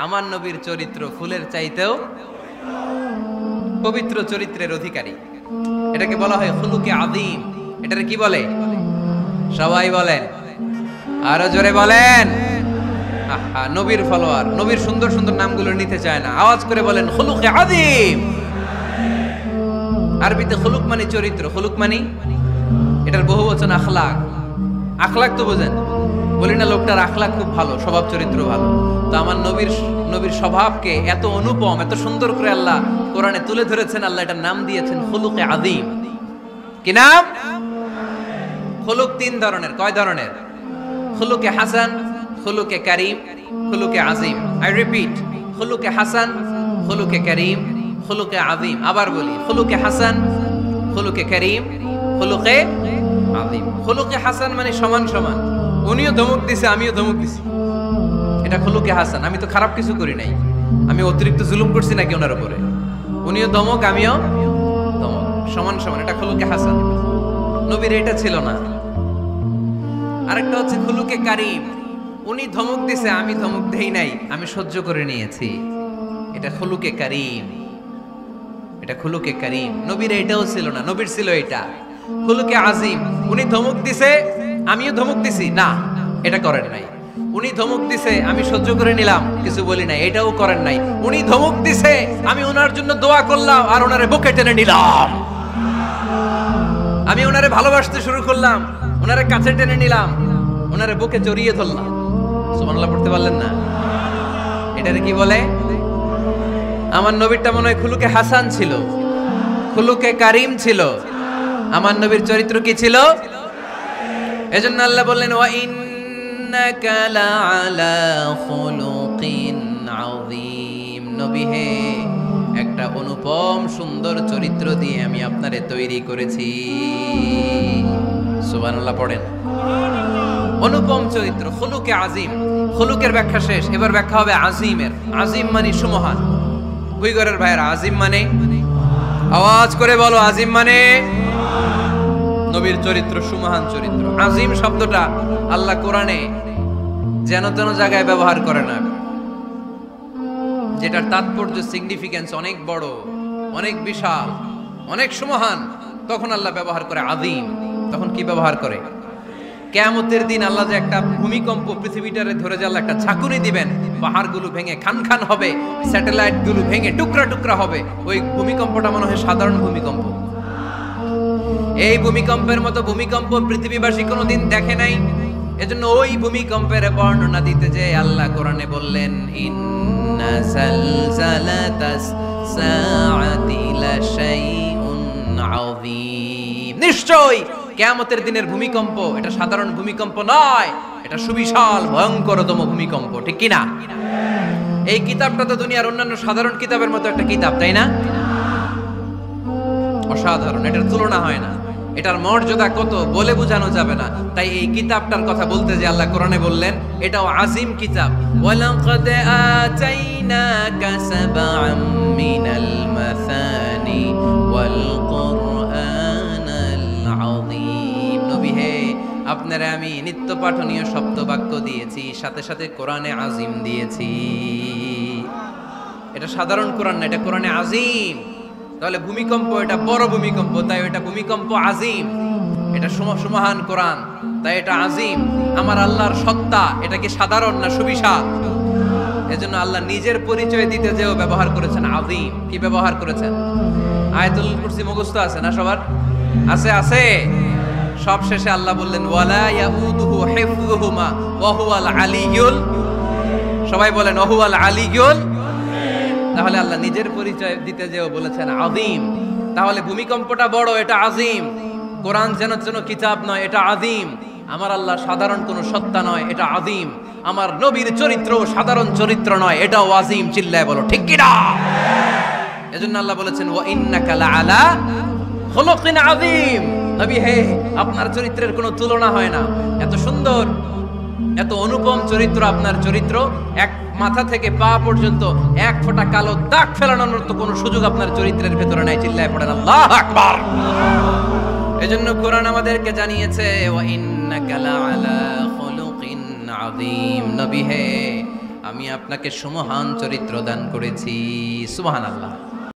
আমার নবীর চরিত্র ফুলের চাইতেও পবিত্র চরিত্রের অধিকারী। এটাকে বলা হয় খুলুকে আযীম। এটারে কি বলে? সবাই বলেন, আরো জোরে বলেন। আহা, নবীর ফলোয়ার, নবীর সুন্দর সুন্দর নামগুলো নিতে চায় না, আওয়াজ করে বলেন খুলুকে আযীম। আরবিতে খুলুক মানে চরিত্র, খুলুক মানে এটার বহুবচন আখলাক। আখলাক তো বোঝেন, বলি না লোকটার আখলাক খুব ভালো, স্বভাব চরিত্র ভালো। তো আমার নবীর স্বভাবকে এত অনুপম, এত সুন্দর করে আল্লাহ কোরআনে তুলে ধরেছেন। আল্লাহ এটার নাম দিয়েছেন খুলুকে আযীম। কি নাম? খুলুক তিন ধরনের। কয় ধরনের? খুলুকে হাসান, খুলুকে কারীম, খুলুকে আযীম। আই রিপিট, খুলুকে হাসান, খুলুকে কারীম, খুলুকে আযীম। আবার বলি, খুলুকে হাসান, খুলুকে কারীম, খুলুকে আযীম। খুলুকে হাসান মানে সমান সমান, উনিও ধমক দিছে আমিও ধমক দিছি, এটা খুলুকে হাসান। আমি তো খারাপ কিছু করি নাই, আমি অতিরিক্ত জুলুম করছি নাকি ওনার উপরে? উনিও ধমক আমিও ধমক, সমান সমান, এটা খুলুকে হাসান। নবীর এটা ছিল না। আরেকটা হচ্ছে খুলুকে কারীম, উনি ধমক দিছে আমি ধমক দেই নাই, আমি সহ্য করে নিয়েছি, এটা খুলুকে কারীম। এটা খুলুকে কারীম। নবীর এটাও ছিল না, নবীর ছিল এটা খুলুকে আযীম। উনি ধমক দিছে আমিও ধমক দিছি, না এটা করেন নাই। উনি ধমক দিছে আমি সহ্য করে নিলাম, কিছু বলি নাই, এটাও করেন নাই। উনি ধমক দিছে আমি ওনার জন্য দোয়া করলাম আর ওনারে বুকে টেনে নিলাম, আমি ওনারে ভালোবাসতে শুরু করলাম, ওনারে কাছে টেনে নিলাম, ওনারে বুকে জড়িয়ে ধরলাম। সুবহানাল্লাহ পড়তে পারলেন না? এটারে কি বলে? আমার নবীরটা মনে হয় খুলুকে হাসান ছিল, খুলুকে কারীম ছিল। আমার নবীর চরিত্র কি ছিল? এজন্য আল্লাহ বললেন ওয়া ইন্নাকা লাআলা খুলুকিন আযীম। নবী হে, একটা অনুপম সুন্দর চরিত্র দিয়ে আমি আপনারে তৈরি করেছি। সুবহানাল্লাহ পড়েন। অনুপম চরিত্র, খুলুকে আযীম। খুলুকের ব্যাখ্যা শেষ, এবার ব্যাখ্যা হবে আযীমের। আযীম মানে সুমহান। বুইগরের ভাইয়েরা, আযীম মানে? আওয়াজ করে বলো, আযীম মানে? নবীর চরিত্র সুমহান চরিত্র। আযীম শব্দটা আল্লাহ কোরআনে যেন তেন জায়গায় ব্যবহার করে না, যেটার তাৎপর্য সিগনিফিকেন্স অনেক বড়, অনেক বিশাল, অনেক সুমহান, তখন আল্লাহ ব্যবহার করে আযীম। তখন কি ব্যবহার করে? কিয়ামতের দিন আল্লাহ যে একটা ভূমিকম্প পৃথিবীটারে ধরে যে আল্লাহ একটা ঝাঁকুনি দিবেন, পাহাড়গুলো ভেঙে খান খান হবে, স্যাটেলাইট গুলো ভেঙে টুকরা টুকরা হবে, ওই ভূমিকম্পটা মনে হয় সাধারণ ভূমিকম্প। এই ভূমিকম্পের মতো ভূমিকম্প পৃথিবীবাসী কোনোদিন দেখে নাই। এজন্য ওই ভূমিকম্পের বর্ণনা দিতে যে আল্লাহ কোরআনে বললেন ইন্না জালজালাতাস সাআতি লাশাইউন আযীম। নিশ্চয়ই কিয়ামতের দিনের ভূমিকম্প এটা সাধারণ ভূমিকম্প নয়, এটা সুবিশাল ভয়ঙ্করতম ভূমিকম্প। ঠিক কি না? এই কিতাবটা তো দুনিয়ার অন্যান্য সাধারণ কিতাবের মতো একটা কিতাব, তাই না? অসাধারণ, এটার তুলনা হয় না, এটার মর্যাদা কত বলে বোঝানো যাবে না। তাই এই কিতাবটার কথা বলতে যে আল্লাহ কোরআনে বললেন এটাও আযীম কিতাব। ওয়ালাকাদ আতাইনাকা সাবআম মিনাল মাসানি ওয়াল কুরআনাল আযীম। নবী হে, আপনারে আমি নিত্য পাঠনীয় শব্দবাক্য দিয়েছি, সাথে সাথে কোরআনে আযীম দিয়েছি। এটা সাধারণ কোরআন না, এটা কোরআনে আযীম। তাহলে ভূমিকম্প এটা বড় ভূমিকম্প, তাই এটা ভূমিকম্প আযীম। এটা সুমহান কোরআন, তাই এটা আযীম। আমার আল্লাহর সত্তা এটা কি সাধারণ না সুবিশাল? এজন্য আল্লাহ নিজের পরিচয় দিতে যেও ব্যবহার করেছেন আযীম। কি ব্যবহার করেছেন? আয়াতুল কুরসি মুখস্থ আছে না সবার? আছে, আছে। সব শেষে আল্লাহ বললেন ওয়ালা ইয়াউদুহু হিফযুহুমা ওয়া হুয়াল আলিয়্যুল। সবাই বলেন ওয়া হুয়াল আলিয়্যুল। তাহলে আল্লাহ নিজের পরিচয় দিতে যেও বলেছেন আযীম। তাহলে ভূমিকম্পটা বড়, এটা আযীম। কোরআন যেন যেন কিতাব নয়, এটা আযীম। আমার আল্লাহ সাধারণ কোন সত্তা নয়, এটা আযীম। আমার নবীর চরিত্র সাধারণ চরিত্র নয়, এটাও আযীম। চিল্লায় বলো ঠিক কি না? এজন্য আল্লাহ বলেছেন ওয়া ইন্নাকা লাআলা খুলুকিন আযীম। নবী হে, আপনার চরিত্রের কোনো তুলনা হয় না। এত সুন্দর, এত অনুপম চরিত্র আপনার চরিত্র, এক মাথা থেকে পা পর্যন্ত এক ফোঁটা কালো দাগ ফেলানোর তো কোনো সুযোগ আপনার চরিত্রের ভেতরে নাই। চিল্লায় পড়েন আল্লাহু আকবার। এজন্য কোরআন আমাদেরকে জানিয়েছে ওয়া ইন্নাকা লাআলা খুলুকিন আযীম। নবী হে, আমি আপনাকে সুমহান চরিত্র দান করেছি। সুবহানাল্লাহ।